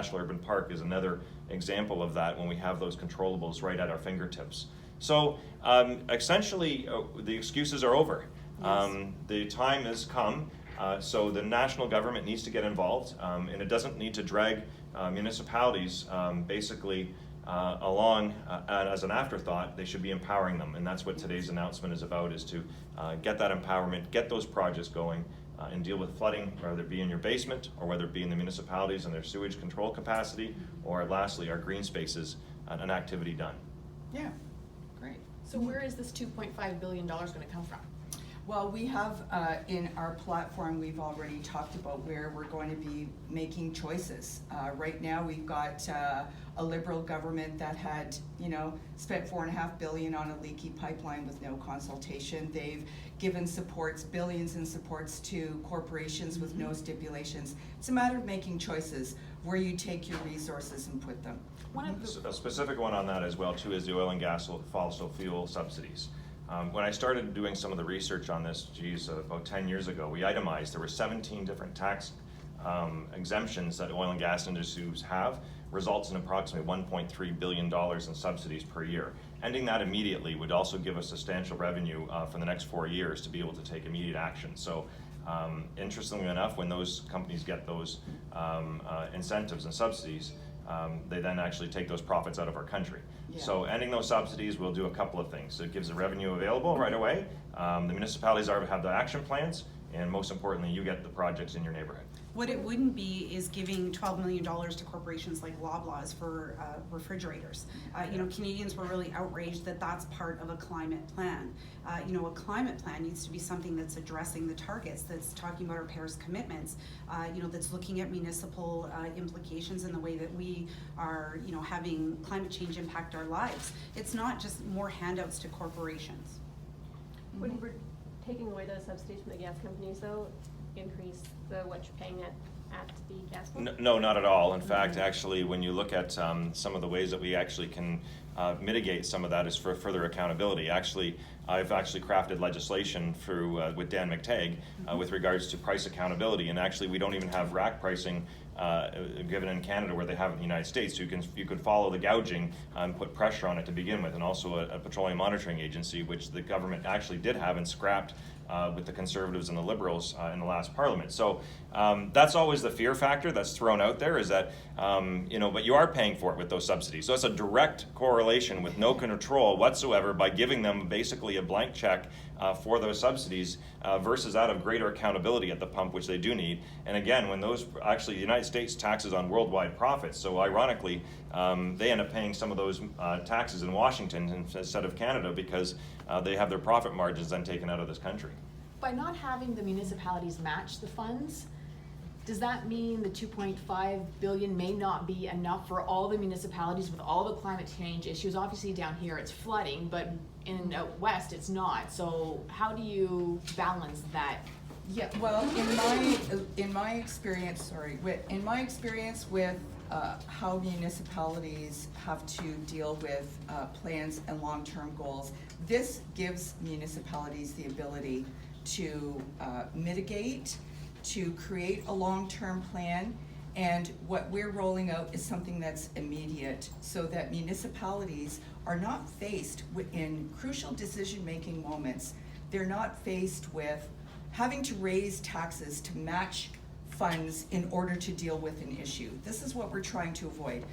National Urban Park is another example of that when we have those controllables right at our fingertips. So essentially, the excuses are over. Yes. The time has come, so the national government needs to get involved, and it doesn't need to drag municipalities basically along as an afterthought. They should be empowering them, and that's what today's announcement is about, is to get that empowerment, get those projects going, and deal with flooding, whether it be in your basement or whether it be in the municipalities and their sewage control capacity, or lastly, our green spaces, an activity done. Yeah, great. So where is this $2.5 billion going to come from? Well, we have in our platform, we've already talked about where we're going to be making choices. Right now, we've got a Liberal government that had, spent $4.5 billion on a leaky pipeline with no consultation. They've given supports, billions in supports to corporations with no stipulations. It's a matter of making choices where you take your resources and put them. A specific one on that as well too is the oil and gas fossil fuel subsidies. When I started doing some of the research on this, about 10 years ago, we itemized there were 17 different tax exemptions that oil and gas industries have, results in approximately $1.3 billion in subsidies per year. Ending that immediately would also give us substantial revenue for the next 4 years to be able to take immediate action. So interestingly enough, when those companies get those incentives and subsidies, they then actually take those profits out of our country. Yeah. So ending those subsidies will do a couple of things. It gives the revenue available right away. The municipalities have the action plans, and most importantly, you get the projects in your neighborhood. What it wouldn't be is giving $12 million to corporations like Loblaws for refrigerators. Canadians were really outraged that that's part of a climate plan. A climate plan needs to be something that's addressing the targets, that's talking about our Paris commitments, that's looking at municipal implications in the way that we are, having climate change impact our lives. It's not just more handouts to corporations. When we're taking away those subsidies from the gas companies, though, increase what you're paying at the gas pump? No, not at all. In fact, actually, when you look at some of the ways that we actually can mitigate some of that is for further accountability. Actually, I've actually crafted legislation through with Dan McTagg with regards to price accountability, and actually we don't even have rack pricing given in Canada where they have it in the United States. So you could follow the gouging and put pressure on it to begin with, and also a petroleum monitoring agency, which the government actually did have and scrapped with the Conservatives and the Liberals in the last Parliament. So that's always the fear factor that's thrown out there, is that, but you are paying for it with those subsidies. So it's a direct correlation with no control whatsoever by giving them basically a blank check for those subsidies versus out of greater accountability at the pump, which they do need. And again, when those, actually the United States taxes on worldwide profits, so ironically, they end up paying some of those taxes in Washington instead of Canada because they have their profit margins then taken out of this country. By not having the municipalities match the funds, does that mean the $2.5 billion may not be enough for all the municipalities with all the climate change issues? Obviously down here it's flooding, but in out west it's not. So how do you balance that? Yeah, well, in my experience with how municipalities have to deal with plans and long-term goals, this gives municipalities the ability to mitigate, to create a long-term plan, and what we're rolling out is something that's immediate, so that municipalities are not faced in crucial decision-making moments. They're not faced with having to raise taxes to match funds in order to deal with an issue. This is what we're trying to avoid.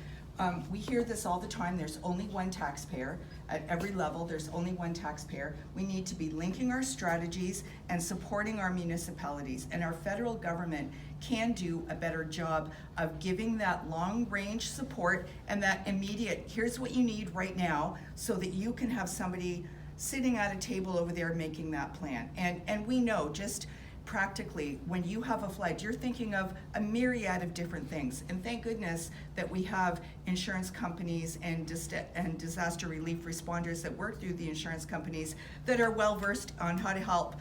We hear this all the time, there's only one taxpayer. At every level, there's only one taxpayer. We need to be linking our strategies and supporting our municipalities, and our federal government can do a better job of giving that long-range support and that immediate, here's what you need right now, so that you can have somebody sitting at a table over there making that plan. And we know, just practically, when you have a flood, you're thinking of a myriad of different things. And thank goodness that we have insurance companies and disaster relief responders that work through the insurance companies that are well versed on how to help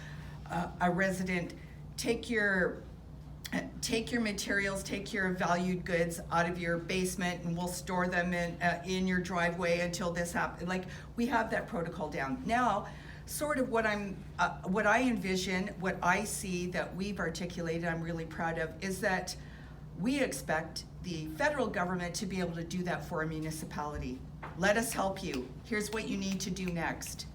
a resident take your materials, take your valued goods out of your basement, and we'll store them in your driveway until this happens. Like, we have that protocol down. Now, sort of what I envision, what I see that we've articulated, I'm really proud of, is that we expect the federal government to be able to do that for a municipality. Let us help you. Here's what you need to do next.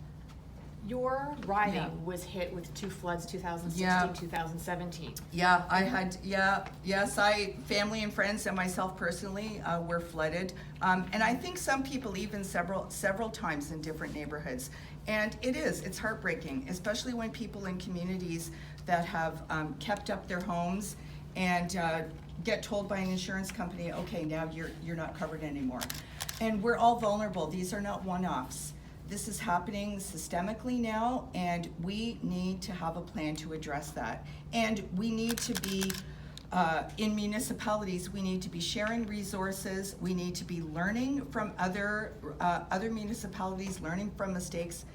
Your riding Yeah. was hit with 2 floods, 2016, Yeah. 2017. Yeah, family and friends and myself personally were flooded. And I think some people even several times in different neighborhoods. And it's heartbreaking, especially when people in communities that have kept up their homes and get told by an insurance company, okay, now you're not covered anymore. And we're all vulnerable. These are not one-offs. This is happening systemically now, and we need to have a plan to address that. And we need to be, in municipalities, we need to be sharing resources, we need to be learning from other municipalities, learning from mistakes,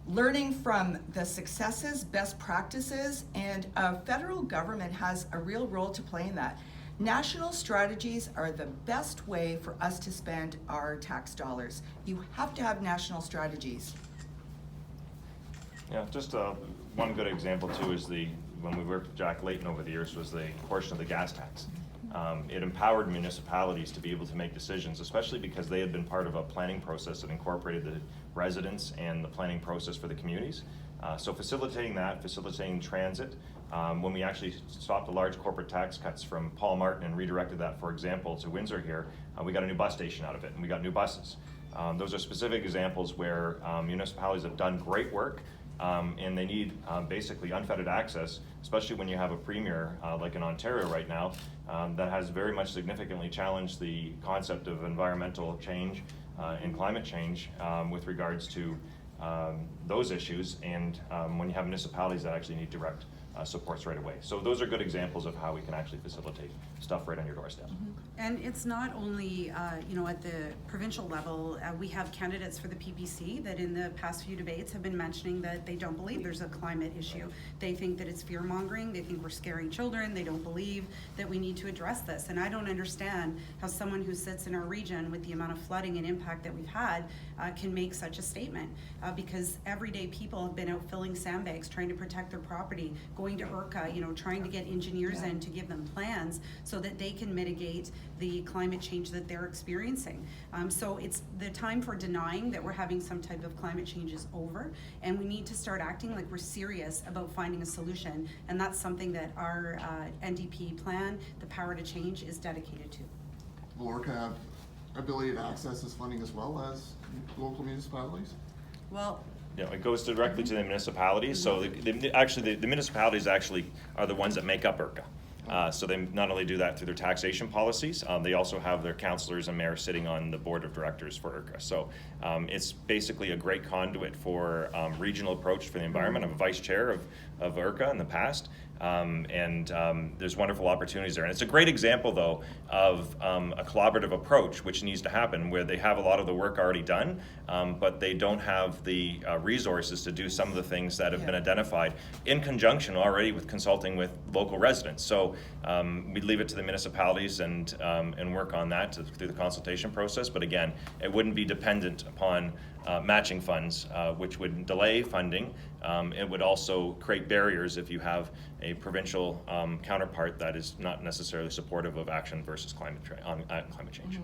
learning from the successes, best practices, and federal government has a real role to play in that. National strategies are the best way for us to spend our tax dollars. You have to have national strategies. Yeah, just one good example too is when we worked with Jack Layton over the years was the portion of the gas tax. It empowered municipalities to be able to make decisions, especially because they had been part of a planning process that incorporated the residents and the planning process for the communities. So facilitating transit, when we actually stopped the large corporate tax cuts from Paul Martin and redirected that, for example, to Windsor here, we got a new bus station out of it and we got new buses. Those are specific examples where municipalities have done great work and they need basically unfettered access, especially when you have a premier like in Ontario right now that has very much significantly challenged the concept of environmental change and climate change with regards to those issues, and when you have municipalities that actually need direct supports right away. So those are good examples of how we can actually facilitate stuff right on your doorstep. And it's not only, at the provincial level, we have candidates for the PPC that in the past few debates have been mentioning that they don't believe there's a climate issue. They think that it's fear-mongering, they think we're scaring children, they don't believe that we need to address this. And I don't understand how someone who sits in our region with the amount of flooding and impact that we've had can make such a statement. Because everyday people have been out filling sandbags, trying to protect their property, going to IRCA, trying to get engineers in to give them plans so that they can mitigate the climate change that they're experiencing. So it's the time for denying that we're having some type of climate change is over, and we need to start acting like we're serious about finding a solution, and that's something that our NDP plan, the Power to Change, is dedicated to. Will IRCA have ability to access this funding as well as local municipalities? Well, Yeah, it goes directly to the municipalities. So the municipalities actually are the ones that make up IRCA. So they not only do that through their taxation policies, they also have their councillors and mayors sitting on the board of directors for IRCA. So it's basically a great conduit for regional approach for the environment. I'm a vice chair of IRCA in the past. There's wonderful opportunities there. And it's a great example, though, of a collaborative approach, which needs to happen, where they have a lot of the work already done, but they don't have the resources to do some of the things that have been identified in conjunction already with consulting with local residents. So we leave it to the municipalities and work on that through the consultation process. But again, it wouldn't be dependent upon matching funds, which would delay funding. It would also create barriers if you have a provincial counterpart that is not necessarily supportive of action versus climate change.